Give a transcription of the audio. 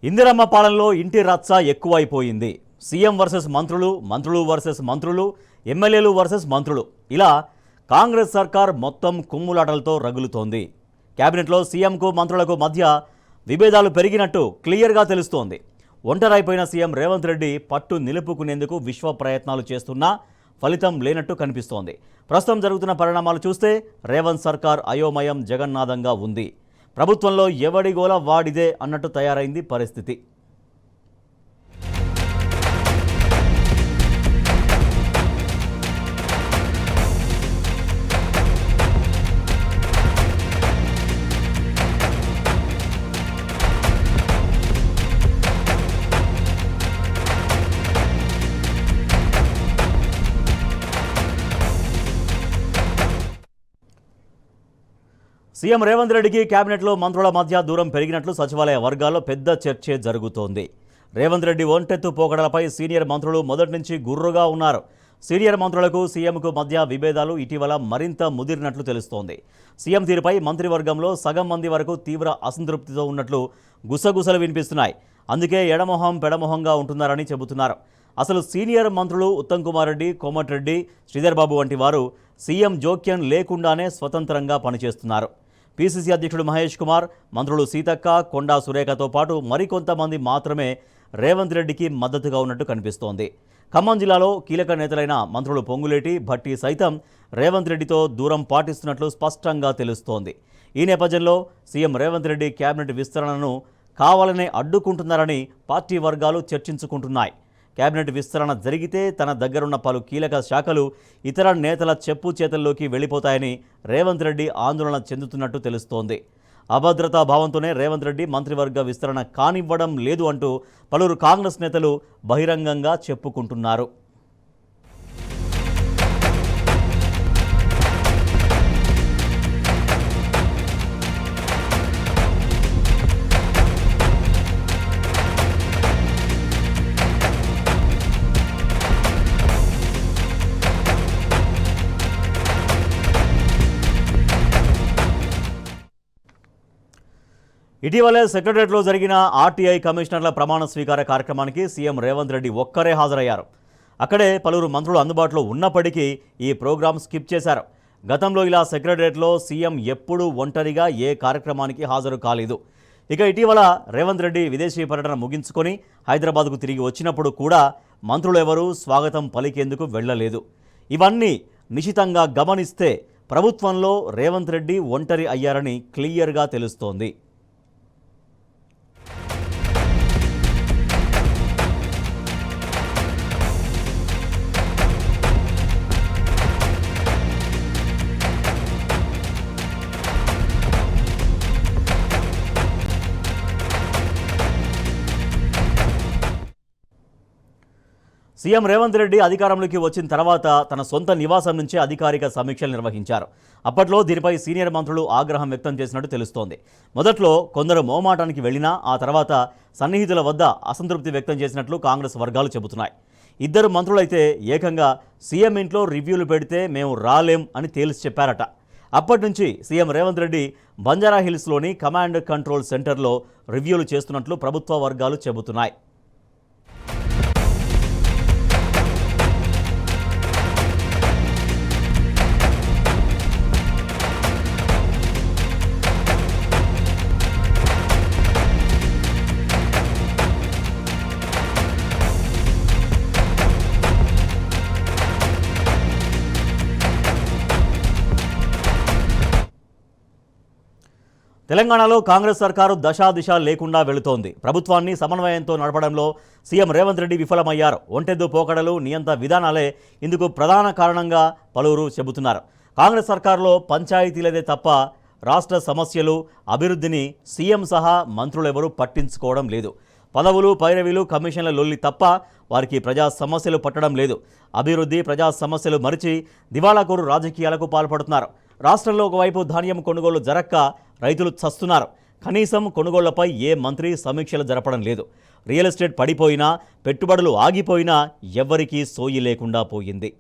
ఇందిరమ్మ పాలనలో ఇంటి రచ్చ ఎక్కువైపోయింది. సీఎం వర్సెస్ మంత్రులు, మంత్రులు వర్సెస్ మంత్రులు, ఎమ్మెల్యేలు వర్సెస్ మంత్రులు, ఇలా కాంగ్రెస్ సర్కార్ మొత్తం కుమ్ములాటలతో రగులుతోంది. కేబినెట్లో సీఎంకు మంత్రులకు మధ్య విభేదాలు పెరిగినట్టు క్లియర్గా తెలుస్తోంది. ఒంటరైపోయిన సీఎం రేవంత్ రెడ్డి పట్టు నిలుపుకునేందుకు విశ్వ ప్రయత్నాలు చేస్తున్నా ఫలితం లేనట్టు కనిపిస్తోంది. ప్రస్తుతం జరుగుతున్న పరిణామాలు చూస్తే రేవంత్ సర్కార్ అయోమయం జగన్నాథంగా ఉంది. ప్రభుత్వంలో ఎవడి గోల వాడిదే అన్నట్టు తయారైంది పరిస్థితి. సీఎం రేవంత్ రెడ్డికి కేబినెట్లో మంత్రుల మధ్య దూరం పెరిగినట్లు సచివాలయ వర్గాల్లో పెద్ద చర్చే జరుగుతోంది. రేవంత్ రెడ్డి ఒంటెత్తు పోకడలపై సీనియర్ మంత్రులు మొదటి నుంచి గుర్రుగా ఉన్నారు. సీనియర్ మంత్రులకు సీఎంకు మధ్య విభేదాలు ఇటీవల మరింత ముదిరినట్లు తెలుస్తోంది. సీఎం తీరుపై మంత్రివర్గంలో సగం మంది వరకు తీవ్ర అసంతృప్తితో ఉన్నట్లు గుసగుసలు వినిపిస్తున్నాయి. అందుకే ఎడమొహం పెడమొహంగా ఉంటున్నారని చెబుతున్నారు. అసలు సీనియర్ మంత్రులు ఉత్తమ్ కుమార్ రెడ్డి, కోమటిరెడ్డి, శ్రీధర్ బాబు వంటి వారు సీఎం జోక్యం లేకుండానే స్వతంత్రంగా పనిచేస్తున్నారు. పీసీసీ అధ్యక్షుడు మహేష్ కుమార్, మంత్రులు సీతక్క, కొండా సురేఖతో పాటు మరికొంతమంది మాత్రమే రేవంత్ రెడ్డికి మద్దతుగా ఉన్నట్టు కనిపిస్తోంది. ఖమ్మం జిల్లాలో కీలక నేతలైన మంత్రులు పొంగులేటి, భట్టి సైతం రేవంత్ రెడ్డితో దూరం పాటిస్తున్నట్లు స్పష్టంగా తెలుస్తోంది. ఈ నేపథ్యంలో సీఎం రేవంత్ రెడ్డి కేబినెట్ విస్తరణను కావాలనే అడ్డుకుంటున్నారని పార్టీ వర్గాలు చర్చించుకుంటున్నాయి. కేబినెట్ విస్తరణ జరిగితే తన దగ్గరున్న పలు కీలక శాఖలు ఇతర నేతల చెప్పు చేతల్లోకి వెళ్ళిపోతాయని రేవంత్ రెడ్డి ఆందోళన చెందుతున్నట్టు తెలుస్తోంది. అభద్రతా భావంతోనే రేవంత్ రెడ్డి మంత్రివర్గ విస్తరణ కానివ్వడం లేదు అంటూ పలువురు కాంగ్రెస్ నేతలు బహిరంగంగా చెప్పుకుంటున్నారు. ఇటీవలే సెక్రటరియట్లో జరిగిన ఆర్టీఐ కమిషనర్ల ప్రమాణ స్వీకార కార్యక్రమానికి సీఎం రేవంత్ రెడ్డి ఒక్కరే హాజరయ్యారు. అక్కడే పలువురు మంత్రులు అందుబాటులో ఉన్నప్పటికీ ఈ ప్రోగ్రాం స్కిప్ చేశారు. గతంలో ఇలా సెక్రటరియట్లో సీఎం ఎప్పుడూ ఒంటరిగా ఏ కార్యక్రమానికి హాజరు కాలేదు. ఇక ఇటీవల రేవంత్ రెడ్డి విదేశీ పర్యటన ముగించుకొని హైదరాబాద్కు తిరిగి వచ్చినప్పుడు కూడా మంత్రులు ఎవరూ స్వాగతం పలికేందుకు వెళ్లలేదు. ఇవన్నీ నిశితంగా గమనిస్తే ప్రభుత్వంలో రేవంత్ రెడ్డి ఒంటరి అయ్యారని క్లియర్గా తెలుస్తోంది. సీఎం రేవంత్ రెడ్డి అధికారంలోకి వచ్చిన తర్వాత తన సొంత నివాసం నుంచే అధికారిక సమీక్షలు నిర్వహించారు. అప్పట్లో దీనిపై సీనియర్ మంత్రులు ఆగ్రహం వ్యక్తం చేసినట్టు తెలుస్తోంది. మొదట్లో కొందరు మోమాటానికి వెళ్లినా ఆ తర్వాత సన్నిహితుల వద్ద అసంతృప్తి వ్యక్తం చేసినట్లు కాంగ్రెస్ వర్గాలు చెబుతున్నాయి. ఇద్దరు మంత్రులైతే ఏకంగా సీఎం ఇంట్లో రివ్యూలు పెడితే మేము రాలేం అని తేల్చి చెప్పారట. అప్పటి నుంచి సీఎం రేవంత్ రెడ్డి బంజారాహిల్స్లోని కమాండ్ కంట్రోల్ సెంటర్లో రివ్యూలు చేస్తున్నట్లు ప్రభుత్వ వర్గాలు చెబుతున్నాయి. తెలంగాణలో కాంగ్రెస్ సర్కారు దశాదిశ లేకుండా వెళుతోంది. ప్రభుత్వాన్ని సమన్వయంతో నడపడంలో సీఎం రేవంత్ రెడ్డి విఫలమయ్యారు. ఒంటెద్దు పోకడలు, నియంత విధానాలే ఇందుకు ప్రధాన కారణంగా పలువురు చెబుతున్నారు. కాంగ్రెస్ సర్కారులో పంచాయతీలదే తప్ప రాష్ట్ర సమస్యలు, అభివృద్ధిని సీఎం సహా మంత్రులెవరూ పట్టించుకోవడం లేదు. పదవులు, పైరవీలు, కమిషన్ల లొల్లి తప్ప వారికి ప్రజా సమస్యలు పట్టడం లేదు. అభివృద్ధి, ప్రజా సమస్యలు మరిచి దివాళాకోరు రాజకీయాలకు పాల్పడుతున్నారు. రాష్ట్రంలో ఒకవైపు ధాన్యం కొనుగోలు జరక్క రైతులు చస్తున్నారు. కనీసం కొనుగోళ్లపై ఏ మంత్రి సమీక్షలు జరపడం లేదు. రియల్ ఎస్టేట్ పడిపోయినా, పెట్టుబడులు ఆగిపోయినా ఎవ్వరికీ సోయి లేకుండా పోయింది.